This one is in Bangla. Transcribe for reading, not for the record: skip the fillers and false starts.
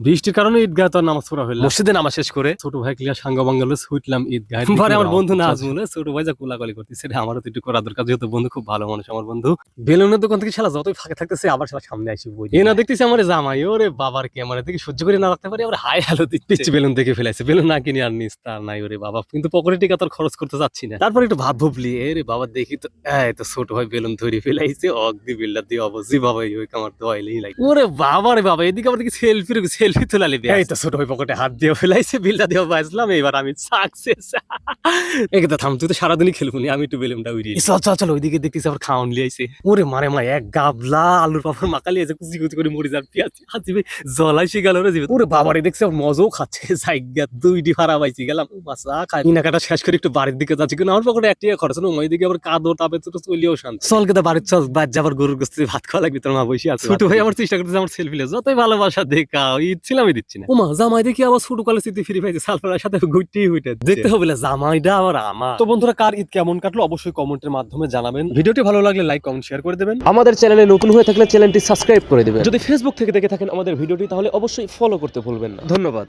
বৃষ্টির কারণে ঈদগাহ তো আর নামাজ পড়া হইল না। মসজিদে নামাজ শেষ করে ছোট ভাই ক্লিয়া সাঙ্গ বাঙ্গালো ছুটলাম ঈদগাহ। পরে আমার বন্ধু নাজমুল ছোট ভাই যা কোলাকুলি করতেছে আমারও তো একটু করা দরকার, যেহেতু বন্ধু খুব ভালো মানুষ আমার বন্ধু। বেলুনের দোকান থেকে শালা যতই ফাঁকে থাকতেছে আবার শালা সামনে আসি বই এ না দেখতেছি আমার জামাই, ওরে বাবার ক্যামেরা দেখে সহ্য করে না রাখতে পারি, আবার হাই হ্যালো দিচ্ছে। বেলুন দেখে ফেলাইছে, বেলুন না কিনে আর নিস তার নাই। ওরে বাবা, কিন্তু পকেটে টিকা তোর খরচ করতে যাচ্ছি না। তারপর একটু ভাব ভুবলি, এরে বাবা দেখি তো এই তো ছোট ভাই বেলুন ধরে ফেলাইছে, অগদি বিল্ডার দিয়ে অবশ্যই বাবা ওই আমার দোয়াইলেই লাগে। ওরে বাবা রে বাবা, এদিকে আবার দেখি সেলফি তোলা লিবে। এই তো ছোট ভাই পকেটে হাত দিয়ে ফেলাইছে, বিলটা দিয়ে বাজলাম, এবার আমি সাকসেস। একদা থাম, তুই তো সারাদিনই খেলবো নি, আমি একটু বেলুনটা উড়িয়ে চল চল চল। ওইদিকে দেখতেছি আবার খাওয়ান লিয়াইছে। ওরে মারে মা, এক গাবলা আলুর পাপড় মাখা লিয়েছে, কুচি কুচি করে মরি যার পেঁয়াজ হাজিবে জলাইছি গেল রে। ওরে বাবারে দেখছি আবার মজাও খাচ্ছে, জায়গা দুইটি ভাড়া পাইছি গেলাম বাসা খাই কেনাকাটা শেষ করে একটু বাড়ির দিকে যাচ্ছি, কিন্তু আমার পকেটে এক টাকা খরচ না। ওইদিকে আবার কাদো তাপে তো চলিও শান্তি। চল কেদা বাড়ির চল, বাদ যাবার গরুর গোস্তে ভাত খাওয়া লাগবে, তোর মা বসে আছে। ছোট ভাই আমার চেষ্টা করতেছে আমার সেলফি লে, যতই ভালোবাসা দেখা ঈদ ছিলামই দিচ্ছি না। ওমা জামাই দেখি আবার ছোট কালে স্মৃতি ফিরে পাইছে, সালফারের সাথে ঘুরতেই হইতে দেখতে হবে জামাইটা আবার আমার। তো বন্ধুরা, কার ঈদ কেমন কাটলো অবশ্যই কমেন্টের মাধ্যমে জানাবেন। ভিডিওটি ভালো লাগলে লাইক কমেন্ট শেয়ার করে দেবেন। আমাদের চ্যানেলে নতুন হয়ে থাকলে চ্যানেলটি সাবস্ক্রাইব করে দিবেন। যদি ফেসবুক থেকে দেখে থাকেন আমাদের ভিডিওটি, তাহলে অবশ্যই ফলো করতে ভুলবেন না। ধন্যবাদ।